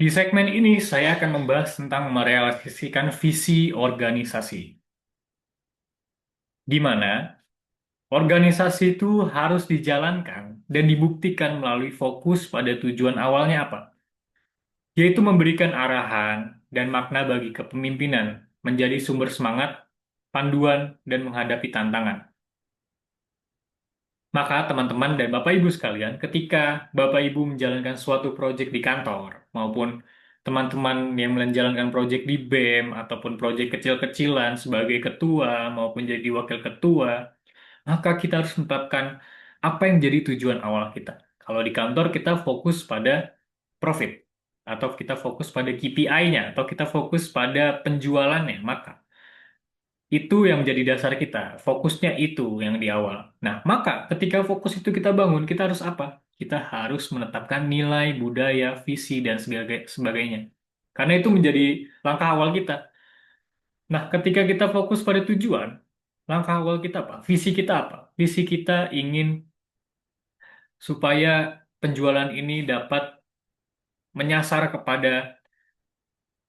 Di segmen ini, saya akan membahas tentang merealisasikan visi organisasi, di mana organisasi itu harus dijalankan dan dibuktikan melalui fokus pada tujuan awalnya apa, yaitu memberikan arahan dan makna bagi kepemimpinan, menjadi sumber semangat, panduan, dan menghadapi tantangan. Maka teman-teman dan Bapak Ibu sekalian, ketika Bapak Ibu menjalankan suatu proyek di kantor, maupun teman-teman yang menjalankan proyek di BEM, ataupun proyek kecil-kecilan sebagai ketua maupun jadi wakil ketua, maka kita harus menetapkan apa yang jadi tujuan awal kita. Kalau di kantor kita fokus pada profit, atau kita fokus pada KPI-nya, atau kita fokus pada penjualannya, maka itu yang menjadi dasar kita. Fokusnya itu yang di awal. Nah, maka ketika fokus itu kita bangun, kita harus apa? Kita harus menetapkan nilai, budaya, visi, dan sebagainya. Karena itu menjadi langkah awal kita. Nah, ketika kita fokus pada tujuan, langkah awal kita apa? Visi kita apa? Visi kita ingin supaya penjualan ini dapat menyasar kepada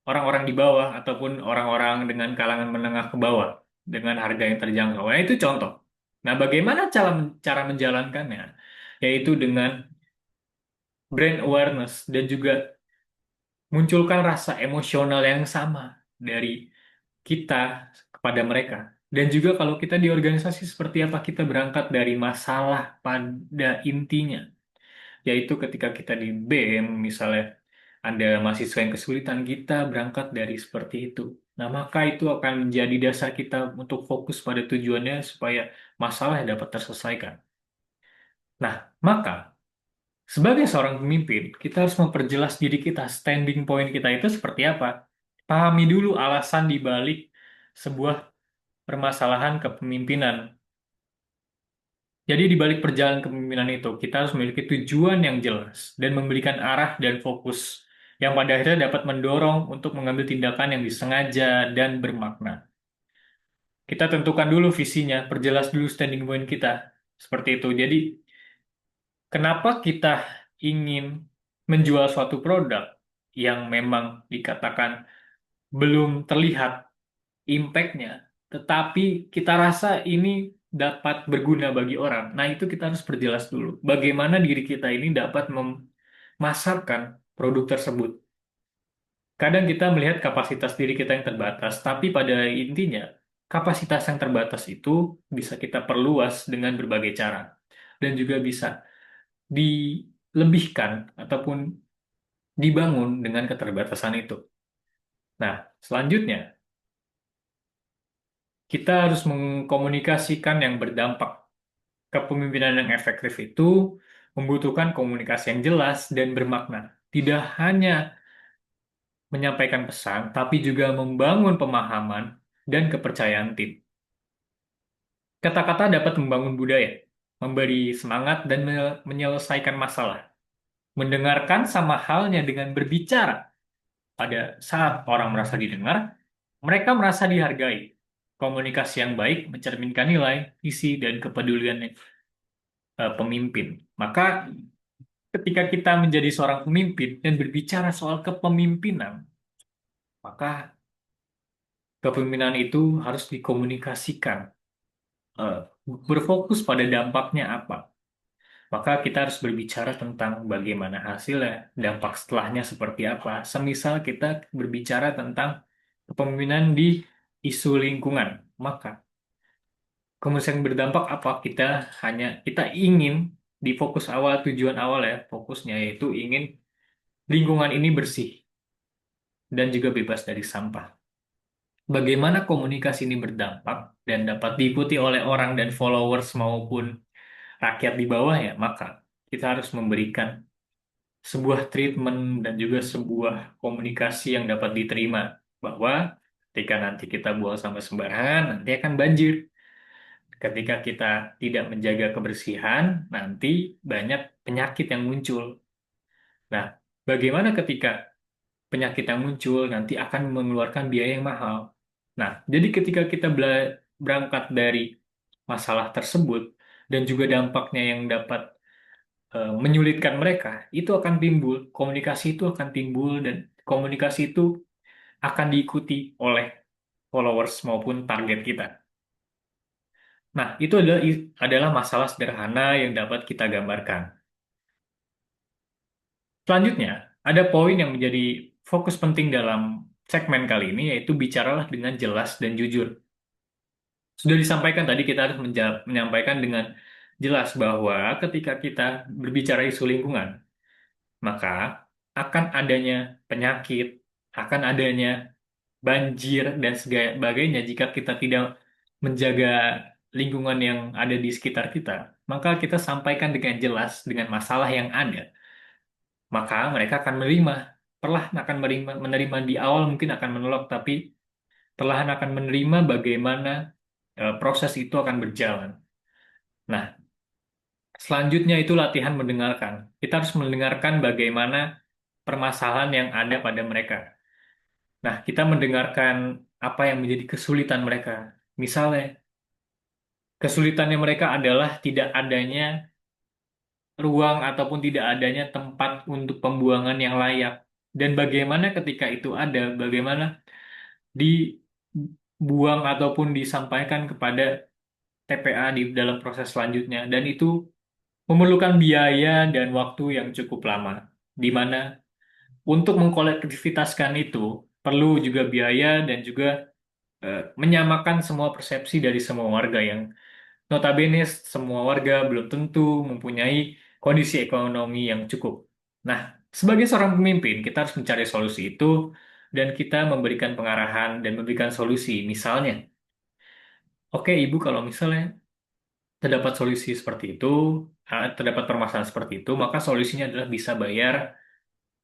orang-orang di bawah ataupun orang-orang dengan kalangan menengah ke bawah dengan harga yang terjangkau. Nah, itu contoh. Nah, bagaimana cara menjalankannya? Yaitu dengan brand awareness dan juga munculkan rasa emosional yang sama dari kita kepada mereka. Dan juga kalau kita di organisasi seperti apa, kita berangkat dari masalah pada intinya. Yaitu ketika kita di BEM, misalnya ada mahasiswa yang kesulitan, kita berangkat dari seperti itu. Nah, maka itu akan menjadi dasar kita untuk fokus pada tujuannya supaya masalah dapat terselesaikan. Nah, maka sebagai seorang pemimpin, kita harus memperjelas diri kita, standing point kita itu seperti apa. Pahami dulu alasan di balik sebuah permasalahan kepemimpinan. Jadi di balik perjalanan kepemimpinan itu, kita harus memiliki tujuan yang jelas dan memberikan arah dan fokus yang pada akhirnya dapat mendorong untuk mengambil tindakan yang disengaja dan bermakna. Kita tentukan dulu visinya, perjelas dulu standing point kita. Seperti itu. Jadi, kenapa kita ingin menjual suatu produk yang memang dikatakan belum terlihat impact-nya, tetapi kita rasa ini dapat berguna bagi orang. Nah, itu kita harus perjelas dulu. Bagaimana diri kita ini dapat memasarkan produk tersebut. Kadang kita melihat kapasitas diri kita yang terbatas, tapi pada intinya, kapasitas yang terbatas itu bisa kita perluas dengan berbagai cara. Dan juga bisa dilebihkan ataupun dibangun dengan keterbatasan itu. Nah, selanjutnya, kita harus mengkomunikasikan yang berdampak. Kepemimpinan yang efektif itu membutuhkan komunikasi yang jelas dan bermakna. Tidak hanya menyampaikan pesan, tapi juga membangun pemahaman dan kepercayaan tim. Kata-kata dapat membangun budaya, memberi semangat dan menyelesaikan masalah. Mendengarkan sama halnya dengan berbicara. Pada saat orang merasa didengar, mereka merasa dihargai. Komunikasi yang baik mencerminkan nilai, visi, dan kepedulian pemimpin. Maka ketika kita menjadi seorang pemimpin dan berbicara soal kepemimpinan, maka kepemimpinan itu harus dikomunikasikan, eh, berfokus pada dampaknya apa. Maka kita harus berbicara tentang bagaimana hasilnya, dampak setelahnya seperti apa. Semisal kita berbicara tentang kepemimpinan di isu lingkungan, maka kemudian berdampak apa? Kita ingin di fokus awal, tujuan awal ya, fokusnya yaitu ingin lingkungan ini bersih dan juga bebas dari sampah. Bagaimana komunikasi ini berdampak dan dapat diikuti oleh orang dan followers maupun rakyat di bawah ya, maka kita harus memberikan sebuah treatment dan juga sebuah komunikasi yang dapat diterima bahwa ketika nanti kita buang sampah sembarangan, nanti akan banjir. Ketika kita tidak menjaga kebersihan, nanti banyak penyakit yang muncul. Nah, bagaimana ketika penyakit yang muncul nanti akan mengeluarkan biaya yang mahal? Nah, jadi ketika kita berangkat dari masalah tersebut dan juga dampaknya yang dapat menyulitkan mereka, itu akan timbul, komunikasi itu akan timbul, dan komunikasi itu akan diikuti oleh followers maupun target kita. Nah, itu adalah masalah sederhana yang dapat kita gambarkan. Selanjutnya, ada poin yang menjadi fokus penting dalam segmen kali ini, yaitu bicaralah dengan jelas dan jujur. Sudah disampaikan tadi, kita harus menyampaikan dengan jelas bahwa ketika kita berbicara isu lingkungan, maka akan adanya penyakit, akan adanya banjir, dan sebagainya jika kita tidak menjaga lingkungan yang ada di sekitar kita. Maka kita sampaikan dengan jelas dengan masalah yang ada, maka mereka akan menerima. Perlahan akan menerima di awal mungkin akan menolak, tapi perlahan akan menerima bagaimana proses itu akan berjalan. Nah, selanjutnya itu latihan mendengarkan. Kita harus mendengarkan bagaimana permasalahan yang ada pada mereka. Nah, kita mendengarkan apa yang menjadi kesulitan mereka. Misalnya, kesulitannya mereka adalah tidak adanya ruang ataupun tidak adanya tempat untuk pembuangan yang layak. Dan bagaimana ketika itu ada, bagaimana dibuang ataupun disampaikan kepada TPA di dalam proses selanjutnya. Dan itu memerlukan biaya dan waktu yang cukup lama, di mana untuk mengkolektivitaskan itu perlu juga biaya dan juga menyamakan semua persepsi dari semua warga yang notabene semua warga belum tentu mempunyai kondisi ekonomi yang cukup. Nah, sebagai seorang pemimpin, kita harus mencari solusi itu dan kita memberikan pengarahan dan memberikan solusi. Misalnya, oke Ibu, kalau misalnya terdapat solusi seperti itu, terdapat permasalahan seperti itu, maka solusinya adalah bisa bayar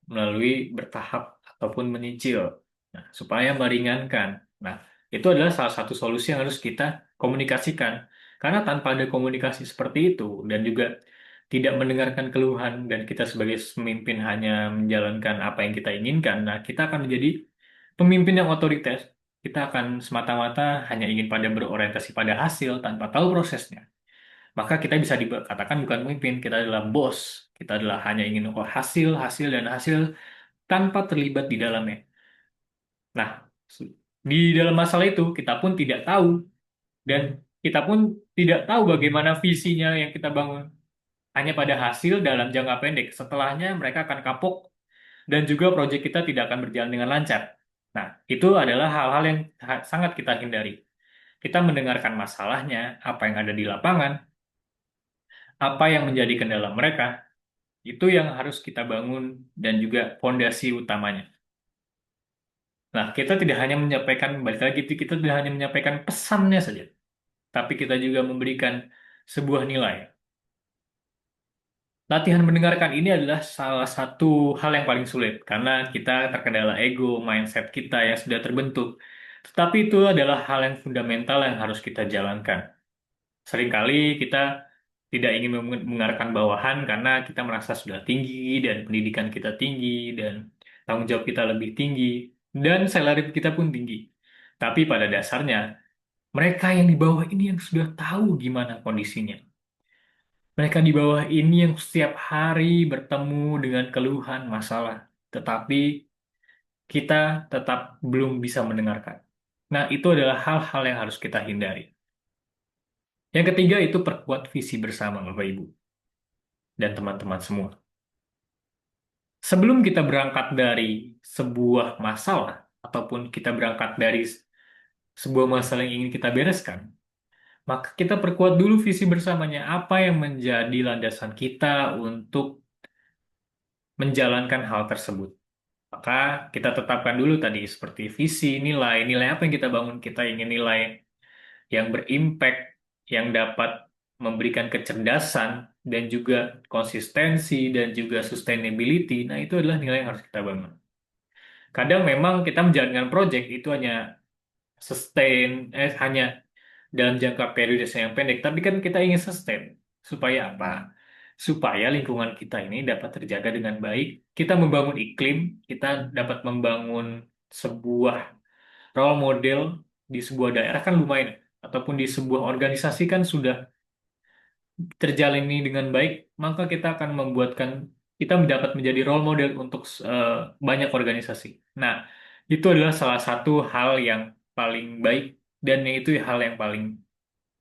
melalui bertahap ataupun menyicil. Nah, supaya meringankan. Nah, itu adalah salah satu solusi yang harus kita komunikasikan. Karena tanpa ada komunikasi seperti itu dan juga tidak mendengarkan keluhan dan kita sebagai pemimpin hanya menjalankan apa yang kita inginkan, nah kita akan menjadi pemimpin yang otoriter. Kita akan semata-mata hanya ingin pada berorientasi pada hasil tanpa tahu prosesnya. Maka kita bisa dikatakan bukan pemimpin, kita adalah bos. Kita adalah hanya ingin hasil, hasil, dan hasil tanpa terlibat di dalamnya. Nah, di dalam masalah itu kita pun tidak tahu dan kita pun tidak tahu bagaimana visinya yang kita bangun. Hanya pada hasil dalam jangka pendek. Setelahnya mereka akan kapok dan juga proyek kita tidak akan berjalan dengan lancar. Nah, itu adalah hal-hal yang sangat kita hindari. Kita mendengarkan masalahnya, apa yang ada di lapangan, apa yang menjadi kendala mereka, itu yang harus kita bangun dan juga fondasi utamanya. Nah, kita tidak hanya menyampaikan, balik lagi, kita tidak hanya menyampaikan pesannya saja, tapi kita juga memberikan sebuah nilai. Latihan mendengarkan ini adalah salah satu hal yang paling sulit, karena kita terkendala ego, mindset kita yang sudah terbentuk. Tetapi itu adalah hal yang fundamental yang harus kita jalankan. Seringkali kita tidak ingin mendengarkan bawahan karena kita merasa sudah tinggi, dan pendidikan kita tinggi, dan tanggung jawab kita lebih tinggi, dan salary kita pun tinggi. Tapi pada dasarnya, mereka yang di bawah ini yang sudah tahu gimana kondisinya. Mereka di bawah ini yang setiap hari bertemu dengan keluhan masalah, tetapi kita tetap belum bisa mendengarkan. Nah, itu adalah hal-hal yang harus kita hindari. Yang ketiga itu perkuat visi bersama, Bapak Ibu dan teman-teman semua. Sebelum kita berangkat dari sebuah masalah, ataupun kita berangkat dari sebuah masalah yang ingin kita bereskan, maka kita perkuat dulu visi bersamanya. Apa yang menjadi landasan kita untuk menjalankan hal tersebut? Maka kita tetapkan dulu tadi seperti visi, nilai, nilai apa yang kita bangun. Kita ingin nilai yang berimpact, yang dapat memberikan kecerdasan, dan juga konsistensi, dan juga sustainability. Nah, itu adalah nilai yang harus kita bangun. Kadang memang kita menjalankan project itu hanya hanya dalam jangka periode yang pendek, tapi kan kita ingin sustain. Supaya apa? Supaya lingkungan kita ini dapat terjaga dengan baik, kita membangun iklim, kita dapat membangun sebuah role model di sebuah daerah kan lumayan, ataupun di sebuah organisasi kan sudah terjalani dengan baik, maka kita akan kita mendapat menjadi role model untuk banyak organisasi. Nah, itu adalah salah satu hal yang paling baik dan itu hal yang paling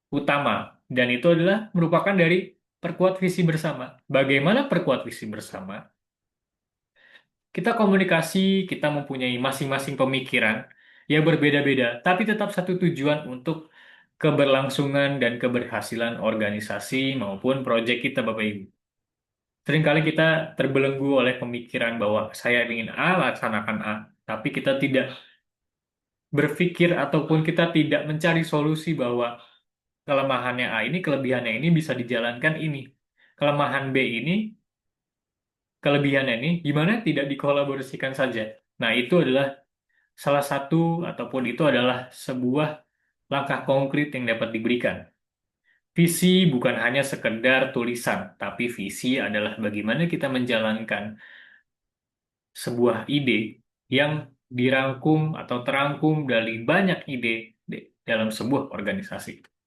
utama. Dan itu adalah merupakan dari perkuat visi bersama. Bagaimana perkuat visi bersama? Kita komunikasi, kita mempunyai masing-masing pemikiran yang berbeda-beda, tapi tetap satu tujuan untuk keberlangsungan dan keberhasilan organisasi maupun proyek kita, Bapak Ibu. Seringkali kita terbelenggu oleh pemikiran bahwa saya ingin A, laksanakan A, tapi kita tidak berpikir ataupun kita tidak mencari solusi bahwa kelemahannya A ini, kelebihannya ini bisa dijalankan ini. Kelemahan B ini, kelebihannya ini, gimana tidak dikolaborasikan saja. Nah, itu adalah salah satu ataupun itu adalah sebuah langkah konkret yang dapat diberikan. Visi bukan hanya sekedar tulisan, tapi visi adalah bagaimana kita menjalankan sebuah ide yang dirangkum atau terangkum dari banyak ide dalam sebuah organisasi.